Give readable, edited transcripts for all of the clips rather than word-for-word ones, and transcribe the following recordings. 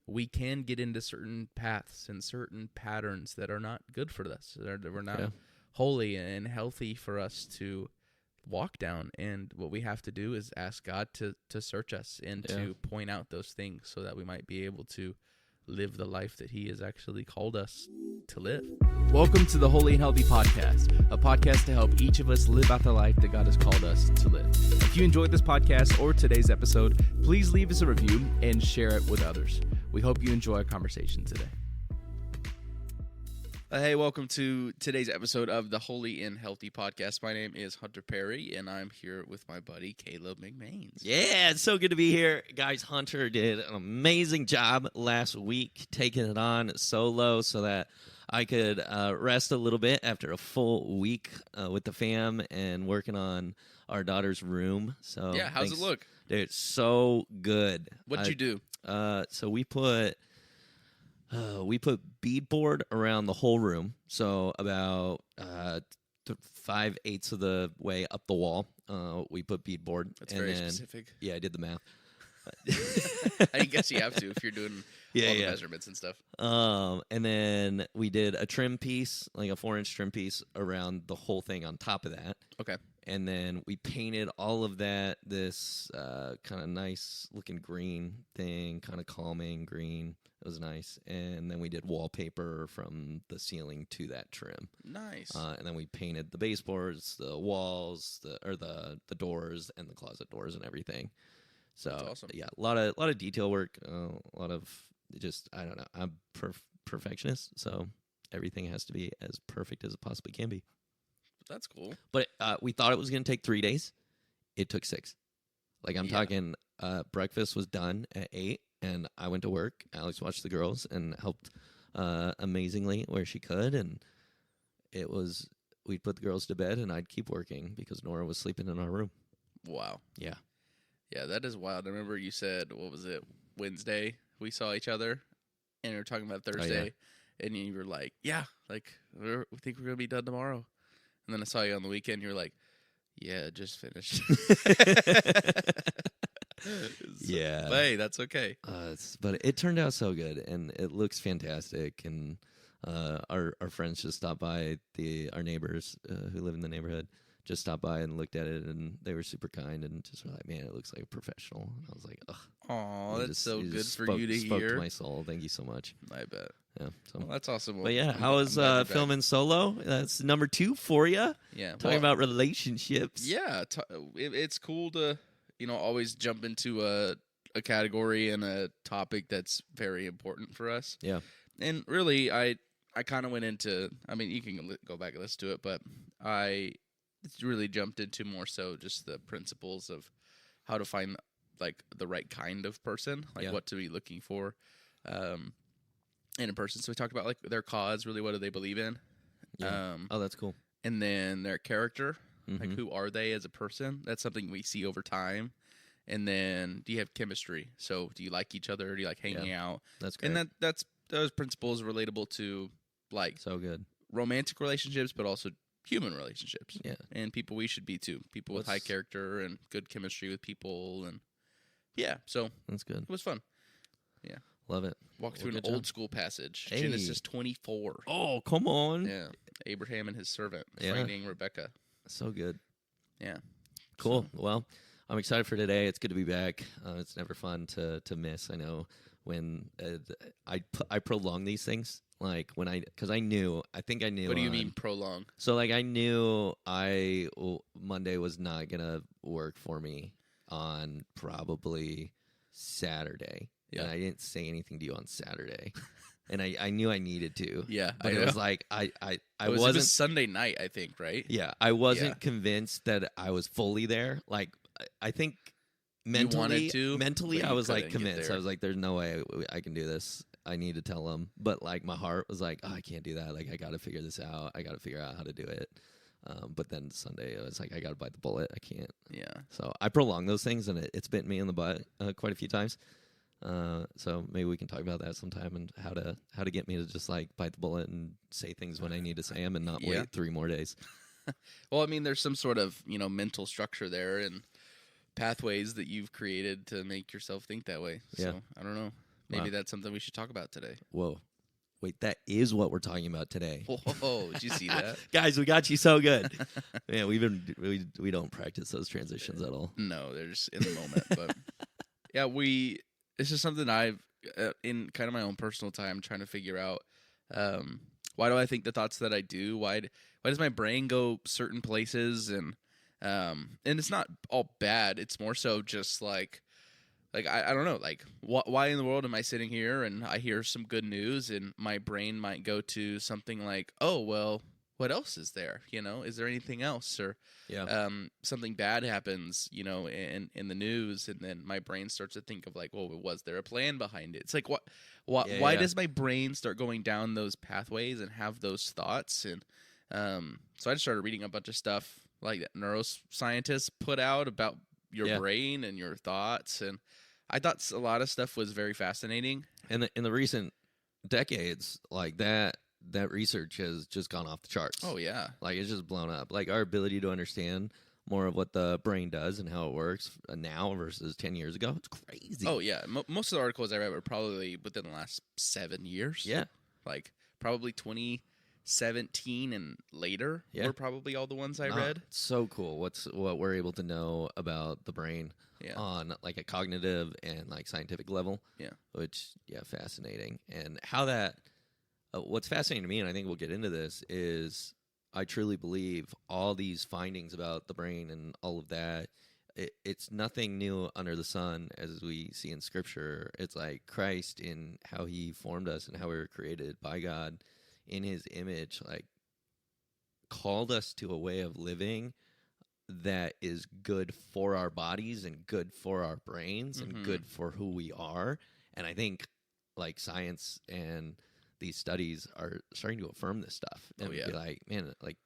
we can get into certain paths and certain patterns that are not good for us, that we're not holy and healthy for us to walk down. And what we have to do is ask God to search us and to point out those things so that we might be able to live the life that he has actually called us to live. Welcome to the Holy and Healthy Podcast, a podcast to help each of us live out the life that God has called us to live. If you enjoyed this podcast or today's episode, please leave us a review and share it with others. We hope you enjoy our conversation today. Hey, welcome to today's episode of the Holy and Healthy Podcast. My name is Hunter Perry, and I'm here with my buddy Caleb McMains. Yeah, it's so good to be here. Guys, Hunter did an amazing job last week taking it on solo so that I could rest a little bit after a full week with the fam and working on our daughter's room. So yeah, how's it look? Dude, so good. What'd you do? So we put beadboard around the whole room, so about 5/8 of the way up the wall. We put beadboard. That's very specific. Yeah, I did the math. I guess you have to if you're doing all the measurements and stuff. And then we did a trim piece, like a 4-inch trim piece, around the whole thing on top of that. Okay. And then we painted all of that this kind of nice looking green thing, kind of calming green. It was nice. And then we did wallpaper from the ceiling to that trim. Nice. And then we painted the baseboards, the walls, the doors, and the closet doors and everything. So that's awesome. Yeah, a lot of detail work, a lot of just, I don't know. I'm perfectionist, so everything has to be as perfect as it possibly can be. That's cool. But we thought it was going to take 3 days. It took 6. Like I'm talking, breakfast was done at 8, and I went to work. Alex watched the girls and helped amazingly where she could. And we'd put the girls to bed, and I'd keep working because Nora was sleeping in our room. Wow. Yeah. Yeah, that is wild. I remember you said, what was it, Wednesday we saw each other, and we were talking about Thursday, and you were like, yeah, like, we think we're going to be done tomorrow. And then I saw you on the weekend, you were like, yeah, just finished. Yeah. But hey, that's okay. But it turned out so good, and it looks fantastic, and our friends just stopped by, our neighbors who live in the neighborhood, just stopped by and looked at it, and they were super kind and just were like, man, it looks like a professional. And I was like, ugh. Aw, that's so good for you to spoke hear. to my soul. Thank you so much. I bet. Yeah. So. Well, that's awesome. But yeah, how was filming solo? That's number 2 for you. Yeah. Talking about relationships. Yeah. It's cool to, always jump into a category and a topic that's very important for us. Yeah. And really, I kind of went into, you can go back and listen to it, but I really jumped into more so just the principles of how to find like the right kind of person, like what to be looking for in a person. So we talked about like their cause, really what do they believe in? Yeah. That's cool. And then their character, like who are they as a person? That's something we see over time. And then do you have chemistry? So do you like each other? Do you like hanging out? That's great. And that's those principles relatable to like so good romantic relationships, but also human relationships. Yeah. And people we should be too. People with high character and good chemistry with people. And yeah, so that's good. It was fun. Yeah. Love it. Walk through an old school passage. Hey. Genesis 24. Oh, come on. Yeah. Abraham and his servant finding Rebecca. So good. Yeah. Cool. So. Well, I'm excited for today. It's good to be back. It's never fun to miss. I know when I prolong these things. Like when I think I knew. What do you mean prolong? So like I knew Monday was not gonna work for me on probably Saturday. Yeah. And I didn't say anything to you on Saturday. And I knew I needed to. Yeah. But it was like it was Sunday night, I think, right? Yeah. I wasn't convinced that I was fully there. Like I think mentally I was like convinced. I was like, there's no way I can do this. I need to tell them. But like my heart was like, oh, I can't do that. Like I got to figure this out. I got to figure out how to do it. But then Sunday, it was like, I got to bite the bullet. I can't. Yeah. So I prolong those things, and it's bitten me in the butt quite a few times. So maybe we can talk about that sometime and how to get me to just like bite the bullet and say things when I need to say them and not wait 3 more days. Well, there's some sort of, mental structure there and pathways that you've created to make yourself think that way. So I don't know. Maybe that's something we should talk about today. Whoa. Wait, that is what we're talking about today. Whoa, did you see that? Guys, we got you so good. Man, we don't practice those transitions at all. No, they're just in the moment. But yeah, it's just something I've, in kind of my own personal time, trying to figure out, why do I think the thoughts that I do? Why does my brain go certain places? And it's not all bad. It's more so just like I don't know, like why in the world am I sitting here and I hear some good news and my brain might go to something like, oh, well, what else is there? Is there anything else? Or something bad happens, in the news, and then my brain starts to think of like, well, was there a plan behind it? It's like, why does my brain start going down those pathways and have those thoughts? And so I just started reading a bunch of stuff like that neuroscientists put out about your brain and your thoughts, and I thought a lot of stuff was very fascinating. And in the recent decades, like that research has just gone off the charts. Oh yeah, like it's just blown up. Like our ability to understand more of what the brain does and how it works now versus 10 years ago, it's crazy. Oh yeah, most of the articles I read were probably within the last 7 years. Yeah, like probably 2017 and later were probably all the ones I read. So cool. What we're able to know about the brain on like a cognitive and like scientific level. Yeah. Which fascinating. And how that what's fascinating to me, and I think we'll get into this, is I truly believe all these findings about the brain and all of that, it's nothing new under the sun as we see in Scripture. It's like Christ in how he formed us and how we were created by God in his image, like called us to a way of living that is good for our bodies and good for our brains and good for who we are. And I think like science and these studies are starting to affirm this stuff and be like, man, like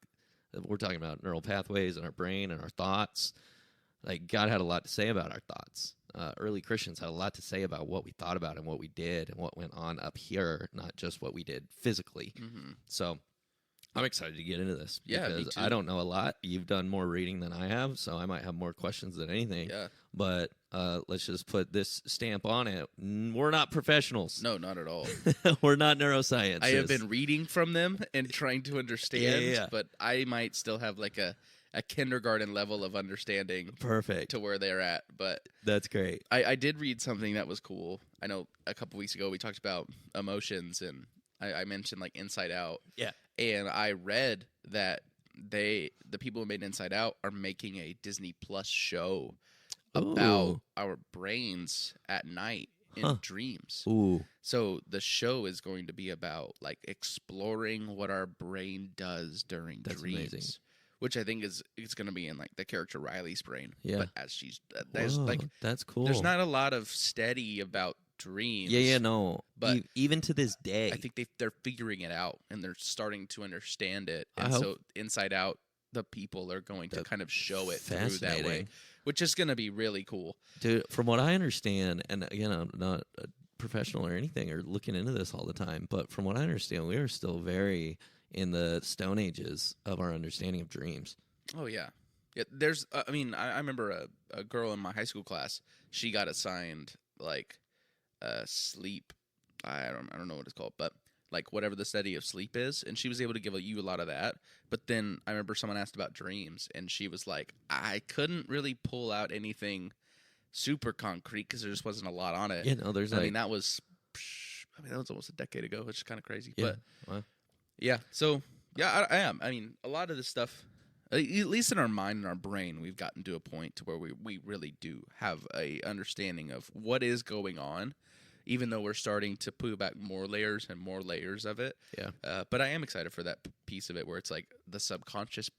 we're talking about neural pathways in our brain and our thoughts. Like God had a lot to say about our thoughts. Early Christians had a lot to say about what we thought about and what we did and what went on up here, not just what we did physically. So I'm excited to get into this because I don't know a lot. You've done more reading than I have, so I might have more questions than anything. Yeah. But let's just put this stamp on it. We're not professionals. No, not at all. We're not neuroscientists. I have been reading from them and trying to understand, but I might still have like a kindergarten level of understanding to where they're at. But that's great. I did read something that was cool. I know a couple weeks ago we talked about emotions, and I mentioned like Inside Out. Yeah. And I read that the people who made Inside Out are making a Disney Plus show about our brains at night in dreams. Ooh. So the show is going to be about like exploring what our brain does during dreams. Amazing. Which I think it's going to be in like the character Riley's brain. Yeah. But as she's that's cool. There's not a lot of study about dreams. Yeah, no. But even to this day, I think they're figuring it out and they're starting to understand it. And so Inside Out, the people are going to kind of show it through that way, which is going to be really cool. Dude, from what I understand, and again, I'm not a professional or anything or looking into this all the time, but from what I understand, we are still very in the stone ages of our understanding of dreams. Oh yeah. There's I remember a girl in my high school class, she got assigned like sleep, I don't know what it's called, but like whatever the study of sleep is, and she was able to give you a lot of that. But then I remember someone asked about dreams, and she was like, I couldn't really pull out anything super concrete because there just wasn't a lot on it. Yeah, no, there's that was almost a decade ago, which is kind of crazy. Yeah. But wow. Yeah, so, yeah, I am. I mean, a lot of this stuff, at least in our mind and our brain, we've gotten to a point to where we really do have a understanding of what is going on, even though we're starting to peel back more layers and more layers of it. Yeah. But I am excited for that piece of it where it's like the subconscious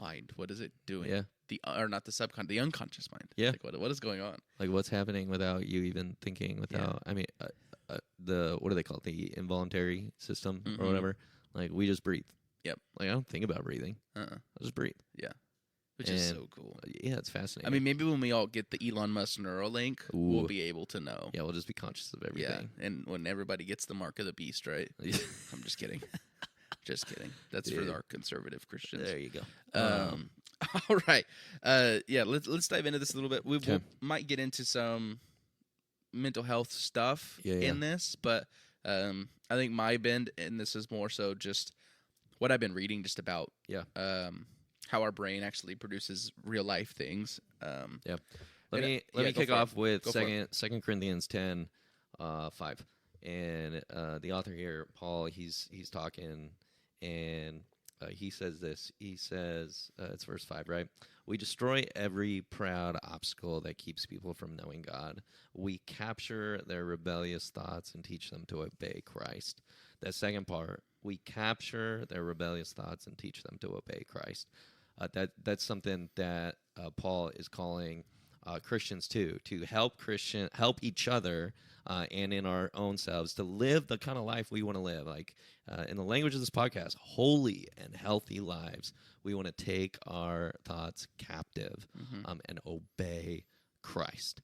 mind. What is it doing? Yeah. The unconscious mind. Yeah. Like what is going on? Like what's happening without you even thinking, without, what do they call it? The involuntary system or whatever. Like, we just breathe. Yep. Like, I don't think about breathing. I just breathe. Yeah. Which is so cool. Yeah, it's fascinating. I mean, maybe when we all get the Elon Musk Neuralink, we'll be able to know. Yeah, we'll just be conscious of everything. Yeah, and when everybody gets the mark of the beast, right? I'm just kidding. Just kidding. That's for our conservative Christians. There you go. All right. Let's dive into this a little bit. We might get into some mental health stuff in this, but I think my bend, and this is more so just what I've been reading just about how our brain actually produces real life things. Let me kick off with Second Corinthians 10, 5. And the author here, Paul, he's talking, and he says this. He says, it's verse 5, right? We destroy every proud obstacle that keeps people from knowing God. We capture their rebellious thoughts and teach them to obey Christ. That second part, we capture their rebellious thoughts and teach them to obey Christ. That's something that Paul is calling Christians to help each other and in our own selves to live the kind of life we want to live. Like in the language of this podcast, holy and healthy lives. We want to take our thoughts captive and obey Christ.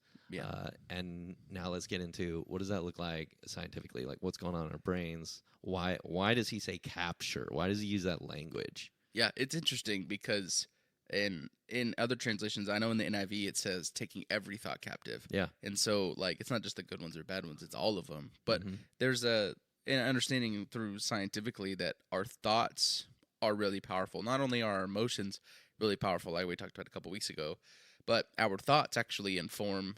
And now let's get into what does that look like scientifically? Like what's going on in our brains? Why does he say capture? Why does he use that language? Yeah, it's interesting because in other translations, I know in the NIV it says taking every thought captive. Yeah. And so like it's not just the good ones or bad ones, it's all of them. But there's an understanding through scientifically that our thoughts are really powerful. Not only are our emotions really powerful, like we talked about a couple weeks ago, but our thoughts actually inform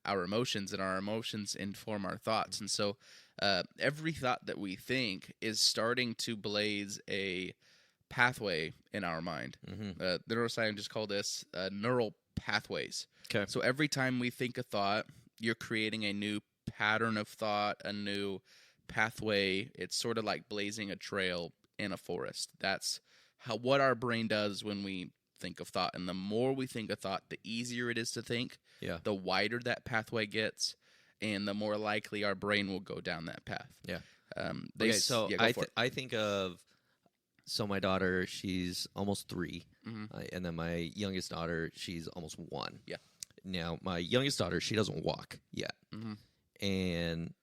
our emotions, and our emotions inform our thoughts. And so every thought that we think is starting to blaze a pathway in our mind. The neuroscientists call this neural pathways. Okay. So every time we think a thought, you're creating a new pattern of thought, a new pathway. It's sort of like blazing a trail in a forest. That's what our brain does when we think of thought. And the more we think of thought, the easier it is to think. The wider that pathway gets, and the more likely our brain will go down that path. I think of my daughter, she's almost 3, and then my youngest daughter, she's almost 1. Yeah. Now, my youngest daughter, she doesn't walk yet, and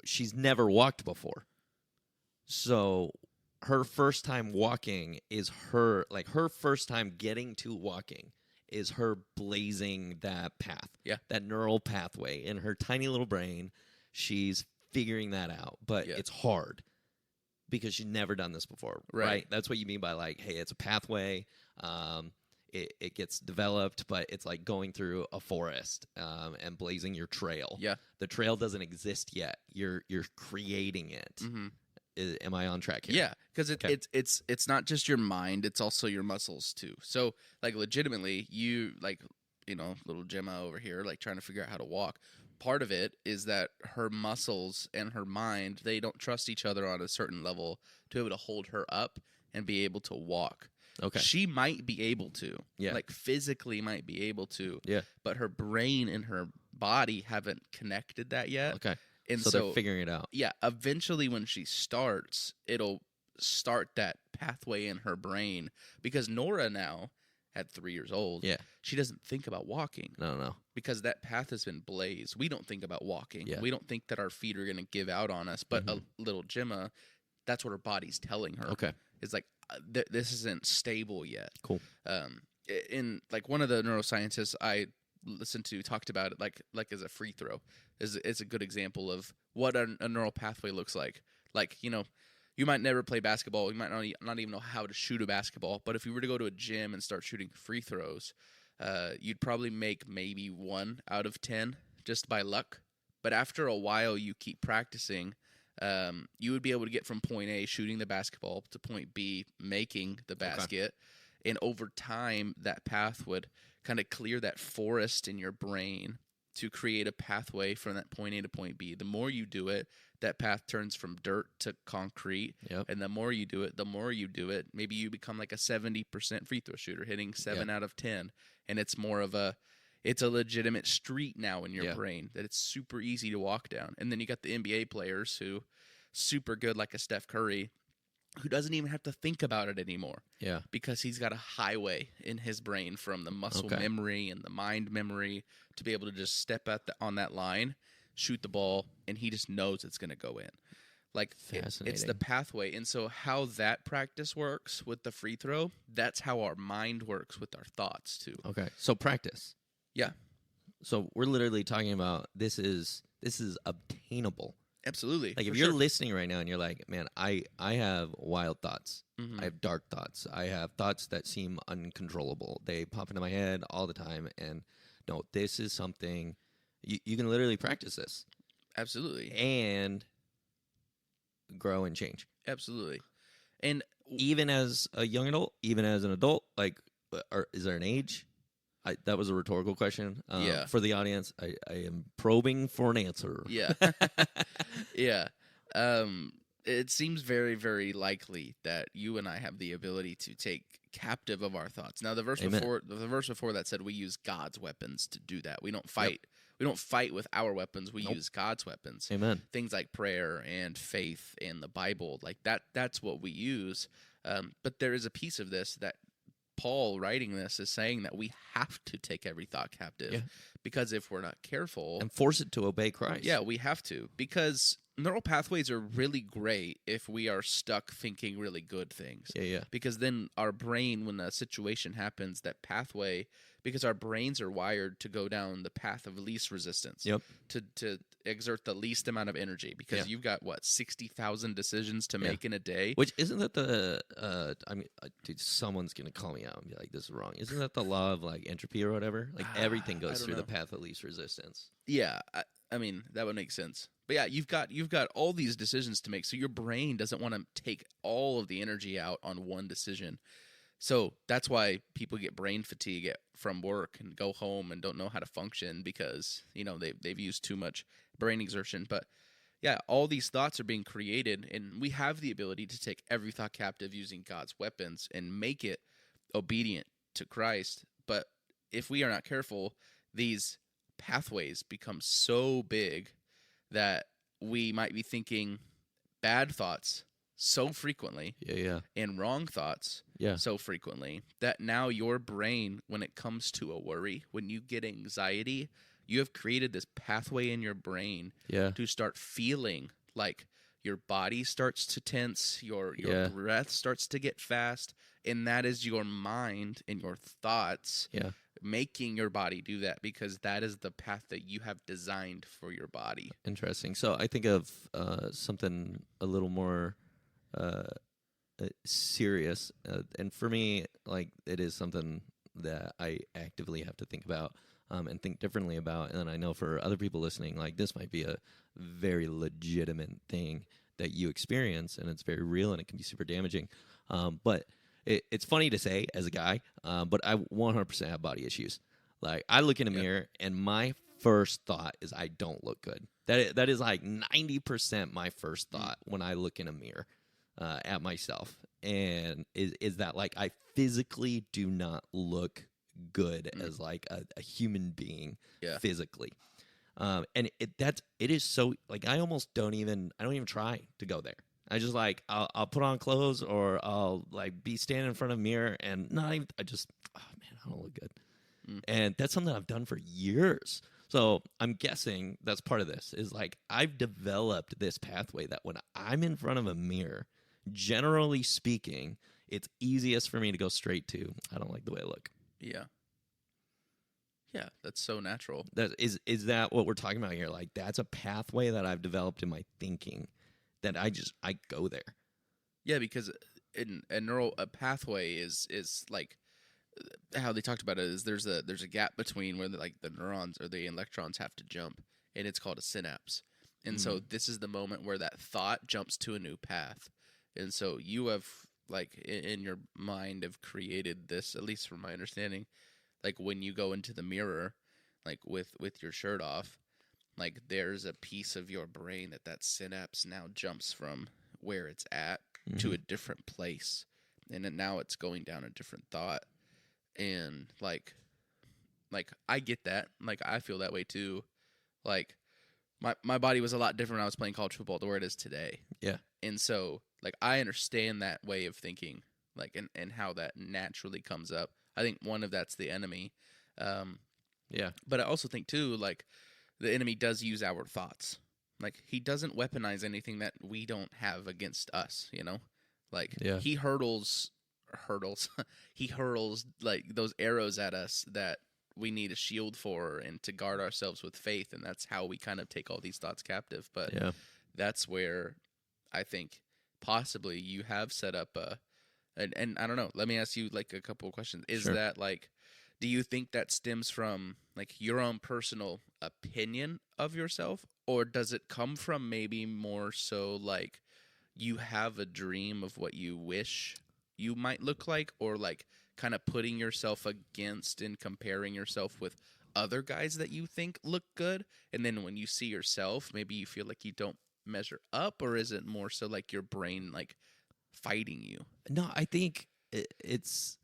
she's never walked before. So her first time walking is her first time getting to walking is her blazing that path, that neural pathway in her tiny little brain. She's figuring that out, but it's hard because she's never done this before, right? That's what you mean by like, hey, it's a pathway. It gets developed, but it's like going through a forest and blazing your trail. Yeah, the trail doesn't exist yet. You're creating it. Am I on track here? Yeah, because it's not just your mind; it's also your muscles too. So, like, legitimately, little Gemma over here, like trying to figure out how to walk. Part of it is that her muscles and her mind, they don't trust each other on a certain level to be able to hold her up and be able to walk. Okay. She might be able to. Like physically might be able to. Yeah. But her brain and her body haven't connected that yet. Okay. And so they're figuring it out. Yeah. Eventually when she starts, it'll start that pathway in her brain. Because Nora now, at 3 years old, she doesn't think about walking. No. Because that path has been blazed. We don't think about walking. Yeah. We don't think that our feet are going to give out on us. But a little Gemma, that's what her body's telling her. Okay. It's like, this isn't stable yet. Cool. In like one of the neuroscientists I listened to talked about it like as a free throw. It's a good example of what a neural pathway looks like. Like, you might never play basketball. You might not even know how to shoot a basketball. But if you were to go to a gym and start shooting free throws, you'd probably make maybe 1 out of 10 just by luck. But after a while, you keep practicing, you would be able to get from point A, shooting the basketball, to point B, making the basket. Okay. And over time, that path would kind of clear that forest in your brain to create a pathway from that point A to point B. The more you do it, that path turns from dirt to concrete. Yep. And the more you do it, maybe you become like a 70% free throw shooter, hitting 7 out of 10. And it's more of it's a legitimate street now in your brain that it's super easy to walk down. And then you got the NBA players who super good, like a Steph Curry, who doesn't even have to think about it anymore. Yeah. Because he's got a highway in his brain from the muscle memory and the mind memory to be able to just step on that line, shoot the ball, and he just knows it's going to go in. Like, it's the pathway. And so how that practice works with the free throw, that's how our mind works with our thoughts too. Okay. So practice. Yeah. So we're literally talking about this is obtainable. Absolutely. Like if you're listening right now and you're like, man, I have wild thoughts. Mm-hmm. I have dark thoughts. I have thoughts that seem uncontrollable. They pop into my head all the time. And no, this is something you can literally practice this. Absolutely. And grow and change. Absolutely. And even as a young adult, even as an adult, like, is there an age? That was a rhetorical question. Yeah. For the audience, I am probing for an answer. Yeah. Yeah. It seems very, very likely that you and I have the ability to take captive of our thoughts. Now, the verse before that said we use God's weapons to do that. We don't fight. Yep. We don't fight with our weapons. We use God's weapons. Amen. Things like prayer and faith and the Bible, like that. That's what we use. But there is a piece of this that Paul, writing this, is saying that we have to take every thought captive because if we're not careful and force it to obey Christ. Yeah, we have to, because neural pathways are really great if we are stuck thinking really good things. Yeah. Because then our brain, when a situation happens, that pathway, because our brains are wired to go down the path of least resistance. Yep. To exert the least amount of energy, because you've got 60,000 decisions to make in a day. Which isn't that the dude, someone's gonna call me out and be like, "This is wrong." Isn't that the law of like entropy or whatever? Like everything goes through the path of least resistance. Yeah, I mean that would make sense. But yeah, you've got all these decisions to make, so your brain doesn't want to take all of the energy out on one decision. So that's why people get brain fatigue from work and go home and don't know how to function, because they've used too much brain exertion. But yeah, all these thoughts are being created, and we have the ability to take every thought captive using God's weapons and make it obedient to Christ. But if we are not careful, these pathways become so big that we might be thinking bad thoughts so frequently and wrong thoughts so frequently that now your brain, when it comes to a worry, when you get anxiety, you have created this pathway in your brain to start feeling like your body starts to tense, your breath starts to get fast, and that is your mind and your thoughts making your body do that, because that is the path that you have designed for your body. Interesting. So I think of something a little more serious, and for me, like, it is something that I actively have to think about and think differently about. And I know for other people listening, like, this might be a very legitimate thing that you experience, and it's very real, and it can be super damaging. But it's funny to say as a guy, but I 100% have body issues. Like, I look in a mirror, and my first thought is I don't look good. That is like 90% my first thought when I look in a mirror at myself, and is that, like, I physically do not look good as like a human being physically. And it is so, like, I don't even try to go there. I just, like, I'll put on clothes, or I'll, like, be standing in front of a mirror and I don't look good. And that's something I've done for years. So I'm guessing that's part of this, is like, I've developed this pathway that when I'm in front of a mirror, generally speaking, it's easiest for me to go straight to, I don't like the way I look. Yeah, that's so natural. Is that what we're talking about here? Like, that's a pathway that I've developed in my thinking, that I go there. Yeah, because a pathway is like, how they talked about it is there's a gap between where the neurons or the electrons have to jump, and it's called a synapse. And so this is the moment where that thought jumps to a new path. And so you have, like, in your mind, have created this, at least from my understanding, like, when you go into the mirror, like with your shirt off, like, there's a piece of your brain that synapse now jumps from where it's at to a different place, and then now it's going down a different thought. And like I get that, like, I feel that way too. Like, my body was a lot different when I was playing college football to where it is today. And so, like, I understand that way of thinking, like, and how that naturally comes up. I think one of that's the enemy. But I also think too, like, the enemy does use our thoughts. Like, he doesn't weaponize anything that we don't have against us, Like, he hurls he hurls, like, those arrows at us that we need a shield for and to guard ourselves with faith, and that's how we kind of take all these thoughts captive. But that's where I think possibly you have set up and I don't know, let me ask you like a couple of questions. Is that like, do you think that stems from like your own personal opinion of yourself, or does it come from maybe more so like you have a dream of what you wish you might look like, or like kind of putting yourself against and comparing yourself with other guys that you think look good, and then when you see yourself, maybe you feel like you don't measure up, or is it more so like your brain like fighting you? No, I think it's.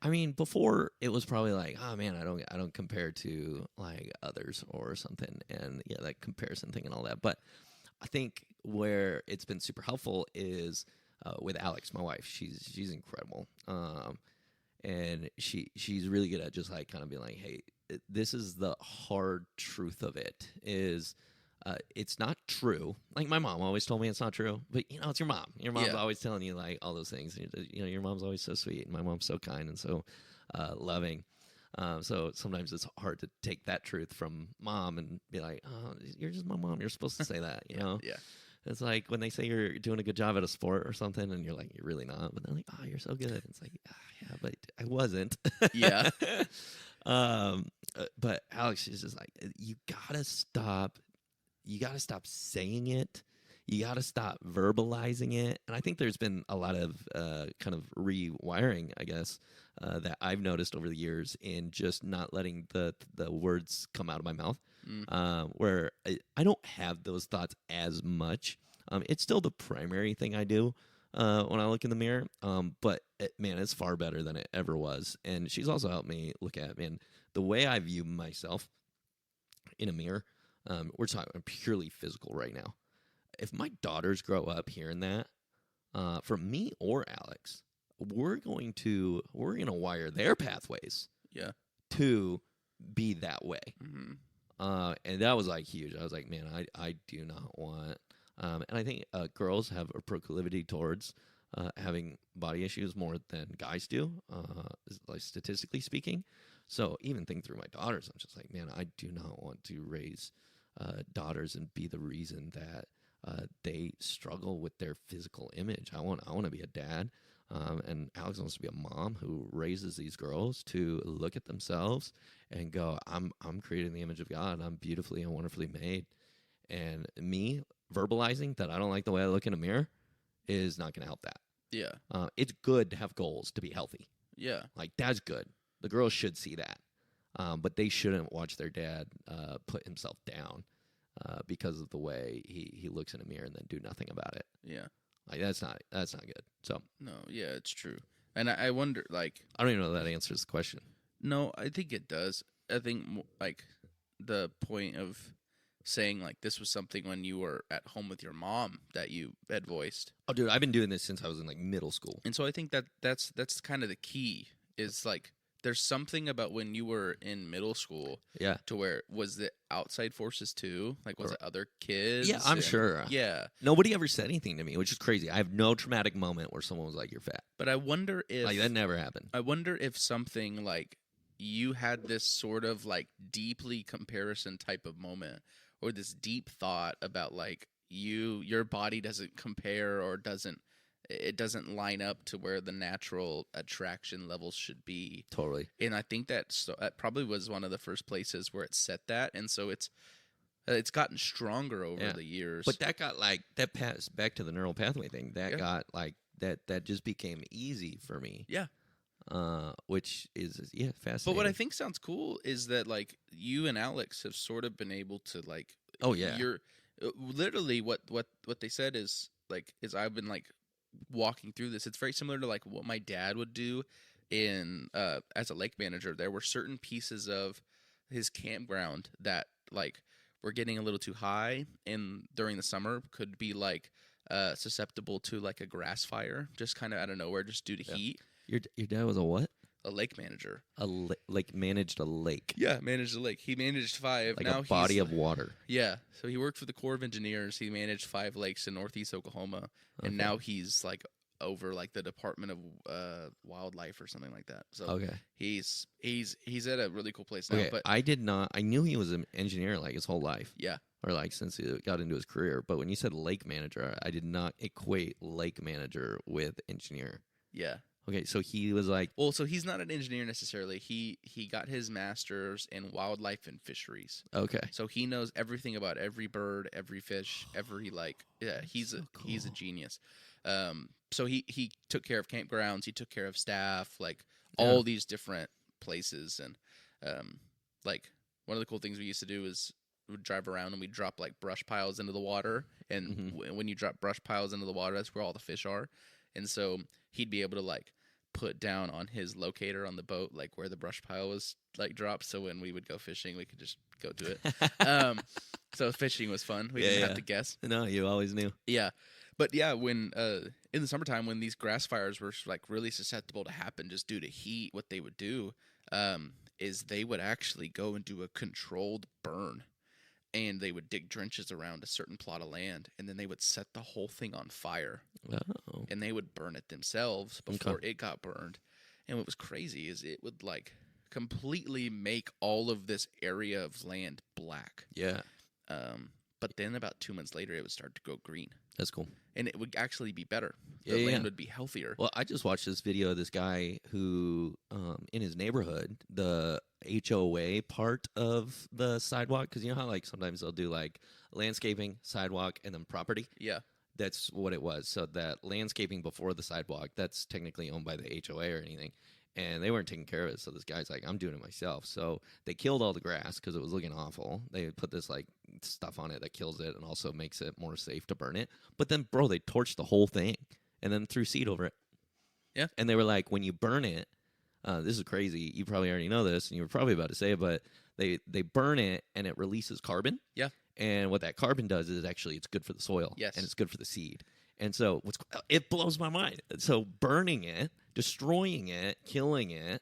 I mean, before it was probably like, oh man, I don't compare to like others or something, and that comparison thing and all that. But I think where it's been super helpful is with Alex, my wife. She's incredible, and she's really good at just like kind of being like, hey, this is the hard truth of it is. It's not true. Like my mom always told me it's not true, but it's your mom. Your mom's always telling you like all those things. Your mom's always so sweet, and my mom's so kind and so loving. So sometimes it's hard to take that truth from mom and be like, oh, you're just my mom. You're supposed to say that, Yeah. It's like when they say you're doing a good job at a sport or something, and you're like, you're really not. But they're like, oh, you're so good. It's like, yeah, but I wasn't. Yeah. But Alex is just like, you gotta stop. You got to stop saying it. You got to stop verbalizing it. And I think there's been a lot of kind of rewiring, I guess, that I've noticed over the years in just not letting the words come out of my mouth, where I don't have those thoughts as much. It's still the primary thing I do when I look in the mirror. But, man, it's far better than it ever was. And she's also helped me look at, man, the way I view myself in a mirror. We're talking purely physical right now. If my daughters grow up hearing that, from me or Alex, we're going to wire their pathways, to be that way. And that was like huge. I was like, man, I do not want. And I think girls have a proclivity towards having body issues more than guys do, like statistically speaking. So even thinking through my daughters, I'm just like, man, I do not want to raise daughters and be the reason that they struggle with their physical image. I want to be a dad, and Alex wants to be a mom who raises these girls to look at themselves and go, I'm created in the image of God. I'm beautifully and wonderfully made. And me verbalizing that I don't like the way I look in a mirror is not going to help that. Yeah. It's good to have goals to be healthy. Yeah. Like that's good. The girls should see that. But they shouldn't watch their dad put himself down because of the way he looks in a mirror and then do nothing about it. Yeah, like that's not good. So no, yeah, it's true. And I wonder, like, I don't even know if that answers the question. No, I think it does. I think like the point of saying like this was something when you were at home with your mom that you had voiced. Oh, dude, I've been doing this since I was in like middle school. And so I think that's kind of the key is like. There's something about when you were in middle school, to where was the outside forces too? Like, was it other kids? Yeah, I'm sure. Yeah, nobody ever said anything to me, which is crazy. I have no traumatic moment where someone was like, "You're fat." But I wonder if like that never happened. I wonder if something like you had this sort of like deeply comparison type of moment, or this deep thought about like your body doesn't compare or doesn't line up to where the natural attraction levels should be. Totally. And I think that probably was one of the first places where it set that. And so it's gotten stronger over the years. But that got like, that passed back to the neural pathway thing. That got like, that just became easy for me. Yeah. Which is, fascinating. But what I think sounds cool is that like you and Alex have sort of been able to like, you're literally what they said is I've been like, walking through this, it's very similar to like what my dad would do in as a lake manager. There were certain pieces of his campground that like were getting a little too high and during the summer could be like susceptible to like a grass fire just kind of out of nowhere just due to heat. Your dad was a what? A lake manager. Managed a lake. Yeah, managed a lake. He managed 5. Like now a body of water. Yeah. So he worked for the Corps of Engineers. He managed 5 lakes in northeast Oklahoma. And now he's like over like the Department of Wildlife or something like that. So Okay. he's at a really cool place now. Okay. But I knew he was an engineer like his whole life. yeah, Or like since he got into his career. But when you said lake manager, I did not equate lake manager with engineer. yeah. Okay, so he was like, Well, so he's not an engineer necessarily. He got his master's in wildlife and fisheries. okay, So he knows everything about every bird, every fish, every he's a genius. So he took care of campgrounds, he took care of staff, like all these different places, and like one of the cool things we used to do is we'd drive around and we'd drop like brush piles into the water, and when you drop brush piles into the water, that's where all the fish are, and so he'd be able to like put down on his locator on the boat like where the brush pile was like dropped, so when we would go fishing we could just go to it. So fishing was fun. We didn't have to guess. No, you always knew. Yeah. But yeah, when in the summertime when these grass fires were like really susceptible to happen just due to heat, what they would do is they would actually go and do a controlled burn. And they would dig trenches around a certain plot of land, and then they would set the whole thing on fire. Oh. And they would burn it themselves before it got burned. And what was crazy is it would like completely make all of this area of land black. Yeah. But then about 2 months later, it would start to go green. That's cool. And it would actually be better. The land would be healthier. Well, I just watched this video of this guy who, in his neighborhood, the HOA part of the sidewalk, because you know how like sometimes they'll do like landscaping, sidewalk, and then property? Yeah. That's what it was. So that landscaping before the sidewalk, that's technically owned by the HOA or anything. And they weren't taking care of it. So this guy's like, I'm doing it myself. So they killed all the grass because it was looking awful. They put this like stuff on it that kills it and also makes it more safe to burn it. But then, bro, they torched the whole thing and then threw seed over it. Yeah. And they were like, when you burn it, this is crazy. You probably already know this and you were probably about to say it, but they burn it and it releases carbon. Yeah. And what that carbon does is actually it's good for the soil. Yes. And it's good for the seed. And so it blows my mind. So burning it, destroying it, killing it,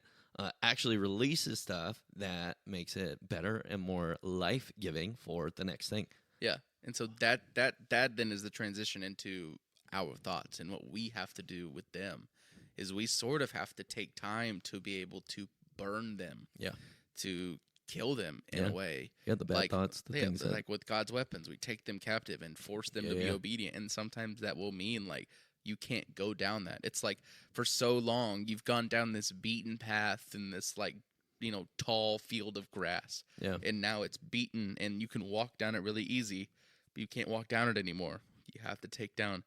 actually releases stuff that makes it better and more life-giving for the next thing. Yeah. And so that then is the transition into our thoughts, and what we have to do with them is we sort of have to take time to be able to burn them. Yeah. To kill them in a way. Yeah, the bad thoughts, the things like with God's weapons, we take them captive and force them to be obedient. And sometimes that will mean like you can't go down that. It's like for so long you've gone down this beaten path in this like, you know, tall field of grass. Yeah. And now it's beaten and you can walk down it really easy, but you can't walk down it anymore. You have to take down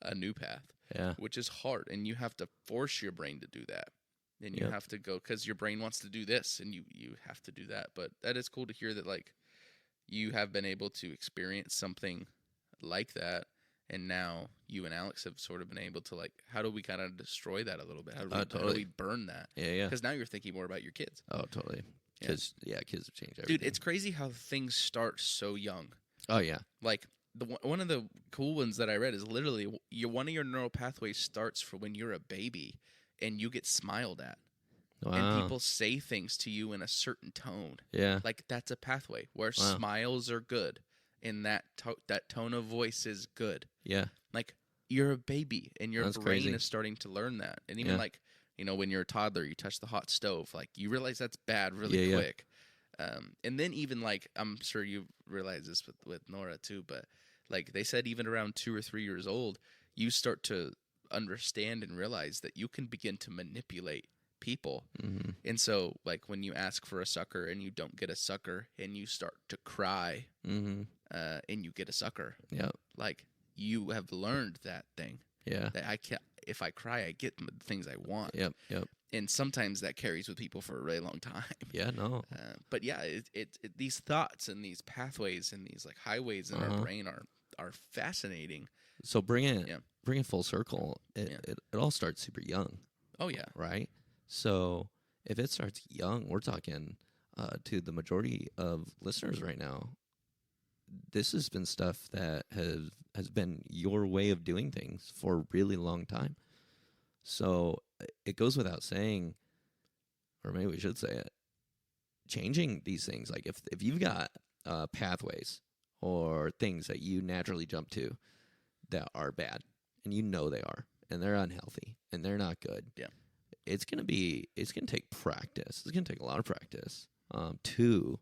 a new path. Yeah. Which is hard, and you have to force your brain to do that. And you have to go because your brain wants to do this, and you have to do that. But that is cool to hear that like you have been able to experience something like that, and now you and Alex have sort of been able to like, how do we kind of destroy that a little bit? How do we burn that? Yeah. Because now you're thinking more about your kids. Oh, totally. Because kids have changed everything. Dude, it's crazy how things start so young. Oh yeah. Like one of the cool ones that I read is literally one of your neural pathways starts for when you're a baby. And you get smiled at. Wow. And people say things to you in a certain tone. Yeah. Like that's a pathway where smiles are good. And that tone of voice is good. Yeah. Like you're a baby and your brain is starting to learn that. And even like, you know, when you're a toddler, you touch the hot stove. Like you realize that's bad really quick. And then even like, I'm sure you realize this with Nora too, but like they said even around 2 or 3 years old, you start to understand and realize that you can begin to manipulate people. Mm-hmm. And so like when you ask for a sucker and you don't get a sucker and you start to cry and you get a sucker, like you have learned that thing that I can't, if I cry I get the things I want. And sometimes that carries with people for a really long time. But yeah, it these thoughts and these pathways and these like highways in our brain are fascinating. So bring it full circle. It all starts super young. Oh yeah. Right. So if it starts young, we're talking to the majority of listeners right now. This has been stuff that has been your way of doing things for a really long time. So it goes without saying, or maybe we should say it, changing these things. Like if you've got pathways or things that you naturally jump to that are bad, and you know they are, and they're unhealthy and they're not good. Yeah. It's going to take practice. It's going to take a lot of practice to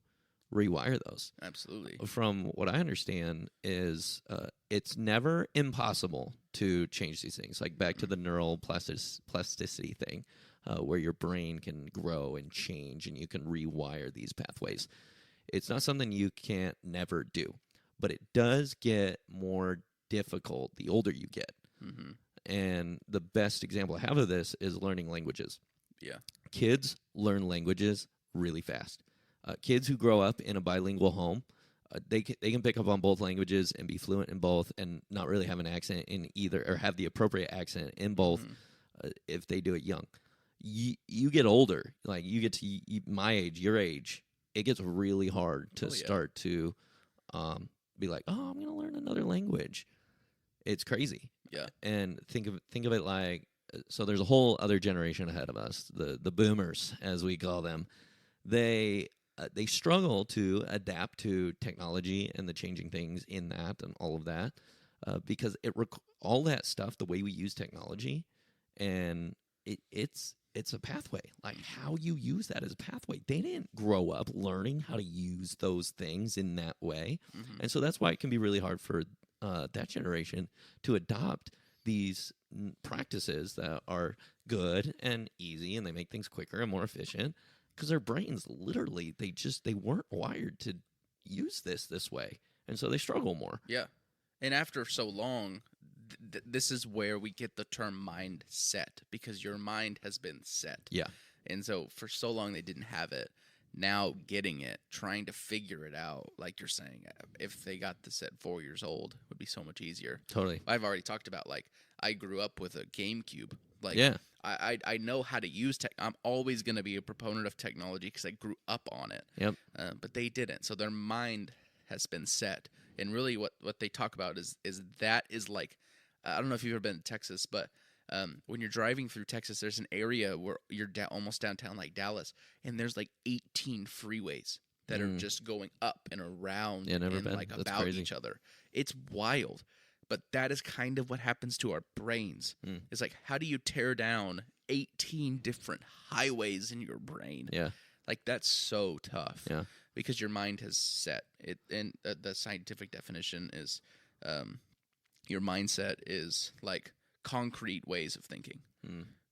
rewire those. Absolutely. From what I understand is it's never impossible to change these things. Like back to the neural plasticity thing, where your brain can grow and change and you can rewire these pathways. It's not something you can't never do, but it does get more difficult the older you get. Mm-hmm. And the best example I have of this is learning languages. Yeah. Kids learn languages really fast. Kids who grow up in a bilingual home, they can pick up on both languages and be fluent in both and not really have an accent in either, or have the appropriate accent in both if they do it young. You get older, like you get to my age, your age, it gets really hard to start to be like, oh, I'm going to learn another language. It's crazy. Yeah. And think of it like, so there's a whole other generation ahead of us, the boomers, as we call them. They struggle to adapt to technology and the changing things in that and all of that, because all that stuff, the way we use technology, and it's a pathway. Like how you use that as a pathway. They didn't grow up learning how to use those things in that way, and so that's why it can be really hard for that generation to adopt these practices that are good and easy, and they make things quicker and more efficient. Because their brains, literally, they weren't wired to use this way. And so they struggle more. Yeah. And after so long, this is where we get the term mind set, because your mind has been set. Yeah. And so for so long, they didn't have it. Now getting it, trying to figure it out, like you're saying, if they got this at 4 years old, would be so much easier. Totally. I've already talked about, like, I grew up with a GameCube. Like, yeah. I know how to use tech. I'm always going to be a proponent of technology because I grew up on it. Yep. But they didn't. So their mind has been set. And really what they talk about is like, I don't know if you've ever been to Texas, but when you're driving through Texas, there's an area where you're almost downtown like Dallas, and there's like 18 freeways that are just going up and around and like That's about crazy. each other. It's wild. But that is kind of what happens to our brains. It's like, how do you tear down 18 different highways in your brain? Yeah. Like, that's so tough. Yeah. Because your mind has set it. And the scientific definition is your mindset is like concrete ways of thinking.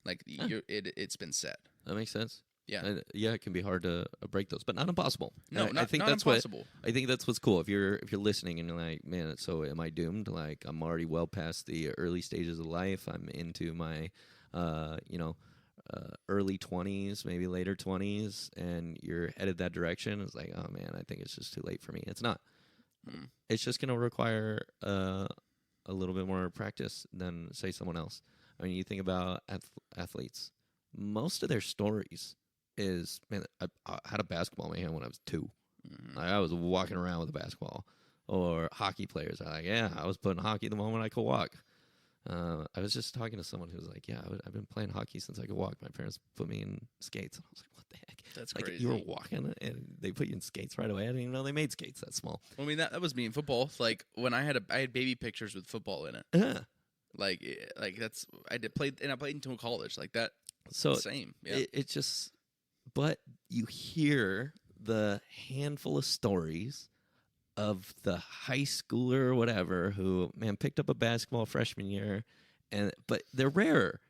Like, it's been set. That makes sense. Yeah. Yeah, it can be hard to break those, but not impossible. No, I think not that's impossible. I think that's what's cool. If you're listening and you're like, man, so am I doomed? Like, I'm already well past the early stages of life. I'm into my, early 20s, maybe later 20s, and you're headed that direction. It's like, oh man, I think it's just too late for me. It's not. It's just going to require a little bit more practice than, say, someone else. I mean, you think about athletes. Most of their stories is, man, I had a basketball in my hand when I was 2. Like, I was walking around with a basketball. Or hockey players are like, yeah, I was playing hockey the moment I could walk. I was just talking to someone who was like, yeah, I've been playing hockey since I could walk. My parents put me in skates. And I was like, what the heck? That's like, crazy. You were walking and they put you in skates right away. I didn't even know they made skates that small. I mean, that was me in football. Like, when I had baby pictures with football in it. Yeah. Like that's, I played until college. Like that. So same. Yeah. It just, but you hear the handful of stories of the high schooler or whatever who, man, picked up a basketball freshman year, but they're rare.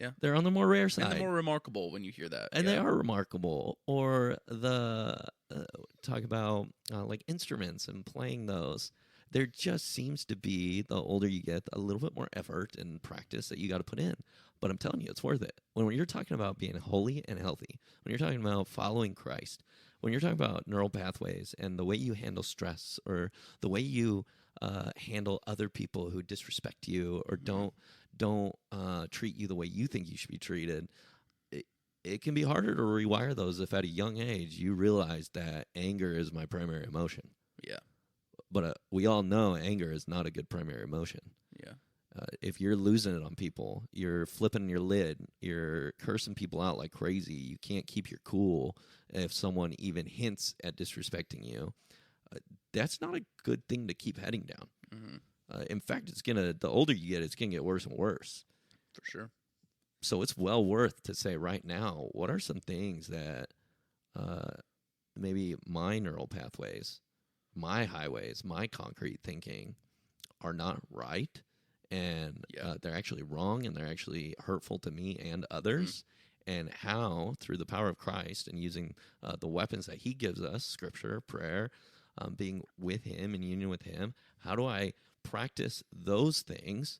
Yeah. They're on the more rare side. And they're more remarkable when you hear that. And they are remarkable. Or talk about like instruments and playing those. There just seems to be, the older you get, a little bit more effort and practice that you got to put in. But I'm telling you, it's worth it. When you're talking about being holy and healthy, when you're talking about following Christ, when you're talking about neural pathways and the way you handle stress, or the way you handle other people who disrespect you or don't treat you the way you think you should be treated, it can be harder to rewire those if at a young age you realize that anger is my primary emotion. Yeah. But we all know anger is not a good primary emotion. Yeah. If you're losing it on people, you're flipping your lid, you're cursing people out like crazy, you can't keep your cool if someone even hints at disrespecting you, that's not a good thing to keep heading down. In fact, the older you get, it's going to get worse and worse. For sure. So it's well worth to say right now, what are some things that maybe my neural pathways, my highways, my concrete thinking are not right, and they're actually wrong, and they're actually hurtful to me and others, and how, through the power of Christ and using the weapons that he gives us, scripture, prayer, being with him, in union with him, how do I practice those things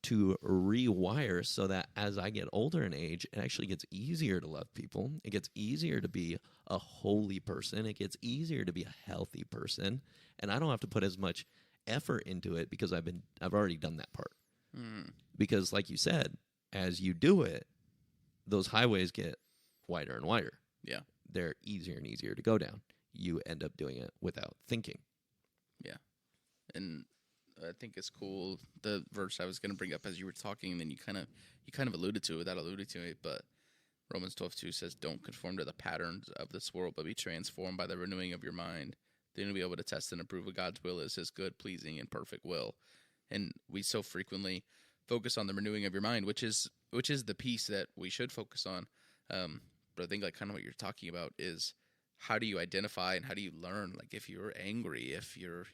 to rewire so that as I get older in age, it actually gets easier to love people. It gets easier to be a holy person. It gets easier to be a healthy person. And I don't have to put as much effort into it because I've already done that part. Because like you said, as you do it, those highways get wider and wider. Yeah. They're easier and easier to go down. You end up doing it without thinking. Yeah. And I think it's cool, the verse I was going to bring up as you were talking, and then you kind of alluded to it without alluding to it, but Romans 12:2 says, don't conform to the patterns of this world, but be transformed by the renewing of your mind. Then you'll be able to test and approve what God's will is, his good, pleasing, and perfect will. And we so frequently focus on the renewing of your mind, which is the piece that we should focus on. But I think like kind of what you're talking about is, how do you identify and how do you learn? Like if you're angry, if you're,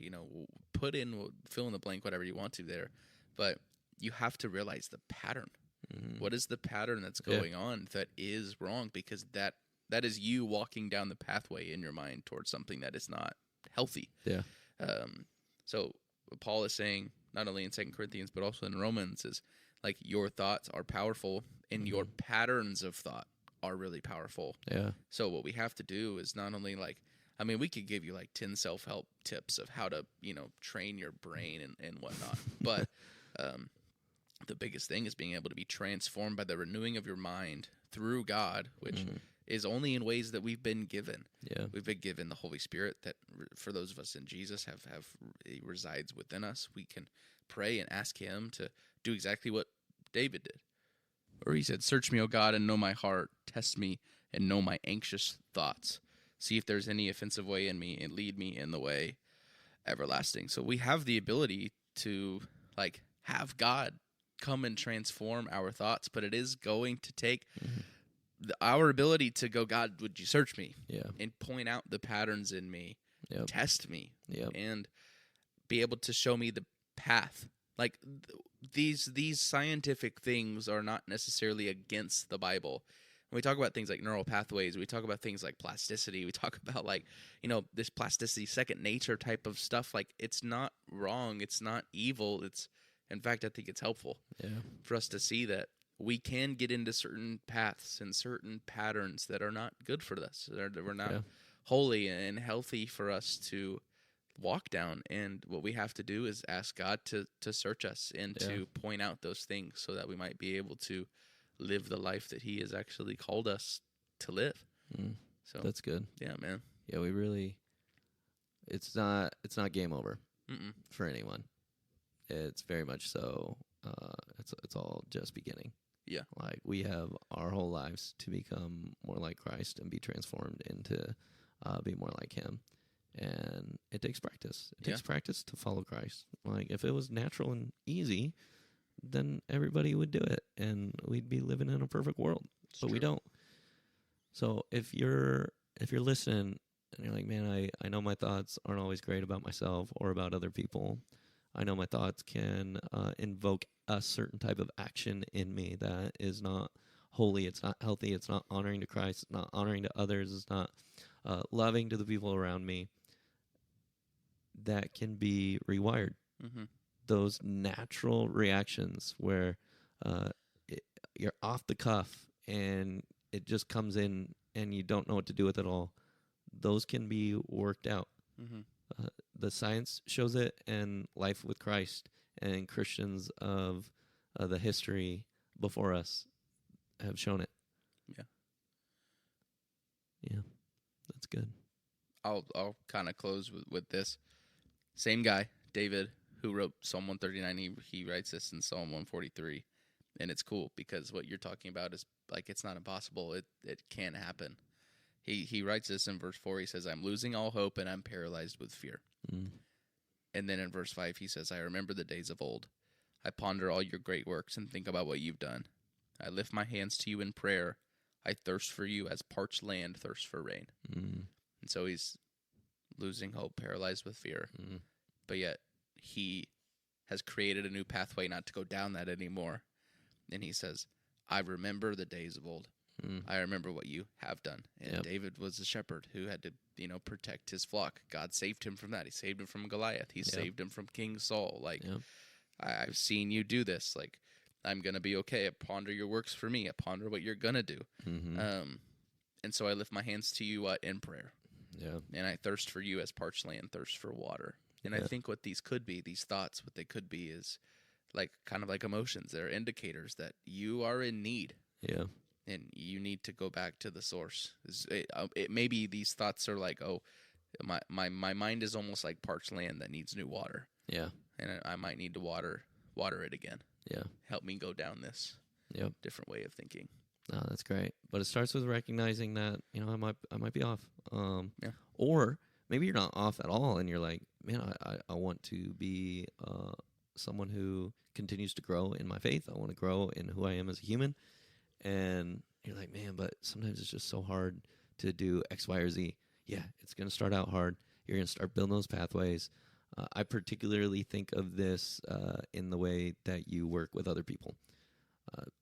fill in the blank, whatever you want to there. But you have to realize the pattern. What is the pattern that's going on that is wrong? Because that is you walking down the pathway in your mind towards something that is not healthy. Yeah. So what Paul is saying, not only in 2 Corinthians, but also in Romans, is like your thoughts are powerful and your patterns of thought are really powerful. Yeah. So what we have to do is not only we could give you like 10 self-help tips of how to, train your brain and whatnot. But the biggest thing is being able to be transformed by the renewing of your mind through God, which is only in ways that we've been given. Yeah. We've been given the Holy Spirit that for those of us in Jesus he resides within us. We can pray and ask him to do exactly what David did. Or he said, search me, O God, and know my heart. Test me and know my anxious thoughts. See if there's any offensive way in me and lead me in the way everlasting. So we have the ability to have God come and transform our thoughts, but it is going to take our ability to go, God, would you search me? Yeah. And point out the patterns in me, test me, and be able to show me the path. Like these scientific things are not necessarily against the Bible. When we talk about things like neural pathways, we talk about things like plasticity, we talk about this plasticity, second nature type of stuff. Like it's not wrong, it's not evil. In fact, I think it's helpful for us to see that we can get into certain paths and certain patterns that are not good for us. That we're not holy and healthy for us to walk down. And what we have to do is ask God to search us and to point out those things so that we might be able to live the life that he has actually called us to live. So that's good. Yeah, man. Yeah, we really, it's not game over for anyone. It's very much so. It's all just beginning. Yeah. Like we have our whole lives to become more like Christ and be transformed into be more like him. And it takes practice. It takes practice to follow Christ. Like if it was natural and easy, then everybody would do it and we'd be living in a perfect world. But we don't. So if you're listening and you're like, man, I know my thoughts aren't always great about myself or about other people. I know my thoughts can invoke a certain type of action in me that is not holy, it's not healthy, it's not honoring to Christ, it's not honoring to others, it's not loving to the people around me. That can be rewired. Those natural reactions where you're off the cuff and it just comes in and you don't know what to do with it all, those can be worked out. The science shows it, and life with Christ and Christians of the history before us have shown it. Yeah, that's good. I'll kind of close with this. Same guy, David, who wrote Psalm 139, he writes this in Psalm 143. And it's cool because what you're talking about is like it's not impossible. It can happen. He writes this in verse 4. He says, I'm losing all hope and I'm paralyzed with fear. And then in verse 5, he says, I remember the days of old. I ponder all your great works and think about what you've done. I lift my hands to you in prayer. I thirst for you as parched land thirsts for rain. Mm. And so he's losing hope, paralyzed with fear. Mm. But yet he has created a new pathway not to go down that anymore. And he says, I remember the days of old. Mm. I remember what you have done. And Yep. David was a shepherd who had to, protect his flock. God saved him from that. He saved him from Goliath. He Yep. saved him from King Saul. Like, Yep. I've seen you do this. Like, I'm going to be okay. I ponder your works for me. I ponder what you're going to do. Mm-hmm. And so I lift my hands to you in prayer. Yeah. And I thirst for you as parched land thirsts for water. And I Yeah. think what these could be, these thoughts, what they could be is like kind of like emotions. They're indicators that you are in need. Yeah. And you need to go back to the source. It maybe these thoughts are like, oh, my mind is almost like parched land that needs new water. Yeah. And I might need to water it again. Yeah. Help me go down this Yep. different way of thinking. No, that's great. But it starts with recognizing that, I might be off. Yeah. Or maybe you're not off at all and you're like, man, I want to be someone who continues to grow in my faith. I want to grow in who I am as a human. And you're like, man, but sometimes it's just so hard to do X, Y, or Z. Yeah, it's going to start out hard. You're going to start building those pathways. I particularly think of this in the way that you work with other people.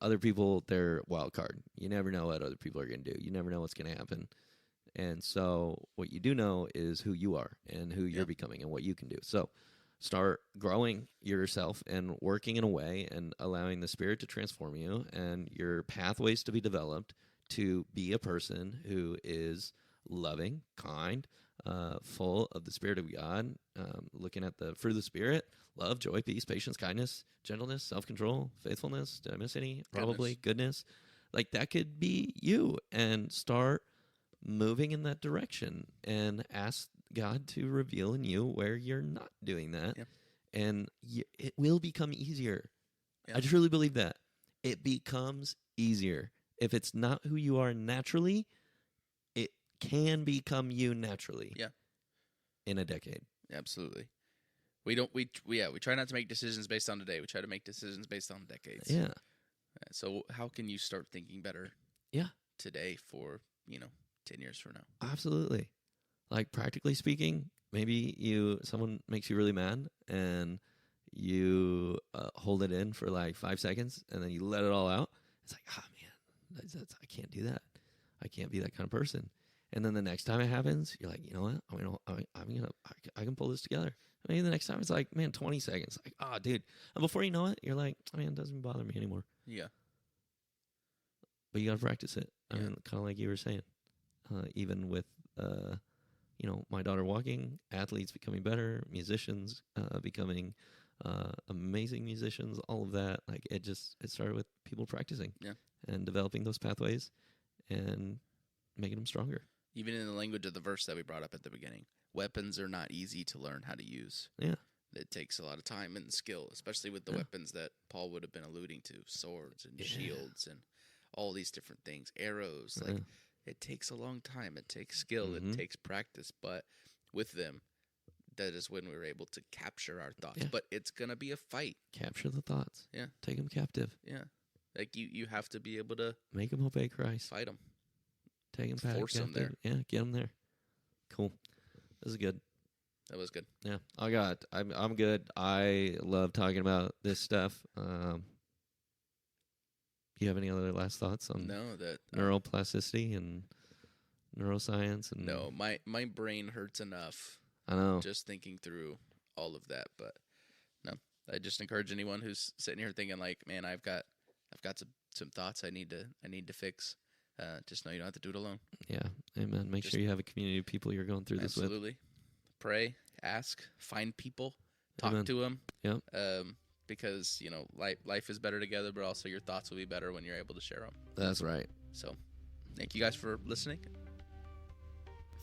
Other people, they're wild card. You never know what other people are going to do. You never know what's going to happen. And so what you do know is who you are and who you're becoming and what you can do. So start growing yourself and working in a way and allowing the Spirit to transform you and your pathways to be developed to be a person who is loving, kind, full of the Spirit of God, looking at the fruit of the Spirit, love, joy, peace, patience, kindness, gentleness, self-control, faithfulness. Did I miss any? Probably. Goodness. Like that could be you, and start moving in that direction and ask God to reveal in you where you're not doing that. Yep. And it will become easier. Yep. I truly believe that. It becomes easier. If it's not who you are naturally, it can become you naturally. Yeah. In a decade. Absolutely. We try not to make decisions based on today. We try to make decisions based on decades. Yeah. So how can you start thinking better? Yeah. Today for, 10 years from now. Absolutely. Like practically speaking, maybe someone makes you really mad and you hold it in for like 5 seconds and then you let it all out. It's like, man, I can't do that. I can't be that kind of person. And then the next time it happens, you're like, you know what? I can pull this together. Maybe the next time it's like, man, 20 seconds. Like, dude. And before you know it, you're like, man, it doesn't bother me anymore. Yeah. But you got to practice it. I Yeah. mean, kind of like you were saying. Even with, my daughter walking, athletes becoming better, musicians becoming amazing musicians, all of that. Like it started with people practicing and developing those pathways and making them stronger. Even in the language of the verse that we brought up at the beginning, weapons are not easy to learn how to use. Yeah. It takes a lot of time and skill, especially with the weapons that Paul would have been alluding to, swords and shields and all these different things, arrows. Like it takes a long time. It takes skill. Mm-hmm. It takes practice. But with them, that is when we were able to capture our thoughts. Yeah. But it's going to be a fight. Capture the thoughts. Yeah. Take them captive. Yeah. Like you have to be able to make them obey Christ. Fight them. Take them back. Force them there. Yeah, get them there. Cool. This is good. That was good. Yeah, I'm good. I love talking about this stuff. You have any other last thoughts on neuroplasticity and neuroscience? And no, my brain hurts enough. I know. Just thinking through all of that, but no, I just encourage anyone who's sitting here thinking like, man, I've got some thoughts I need to fix. Just know you don't have to do it alone. Yeah, amen. Make sure you have a community of people you're going through this with. Absolutely. Pray, ask, find people, talk to them. Yep. Because life is better together, but also your thoughts will be better when you're able to share them. That's right. So, thank you guys for listening.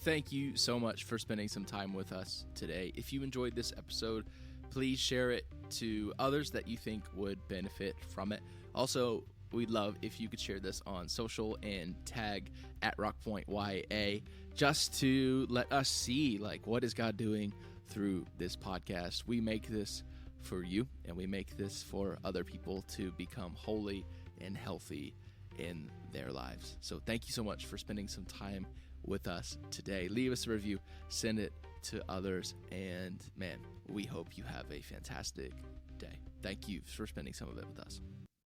Thank you so much for spending some time with us today. If you enjoyed this episode, please share it to others that you think would benefit from it. Also, we'd love if you could share this on social and tag at RockPointYA just to let us see, like, what is God doing through this podcast. We make this for you, and we make this for other people to become holy and healthy in their lives. So thank you so much for spending some time with us today. Leave us a review, send it to others, and man, we hope you have a fantastic day. Thank you for spending some of it with us.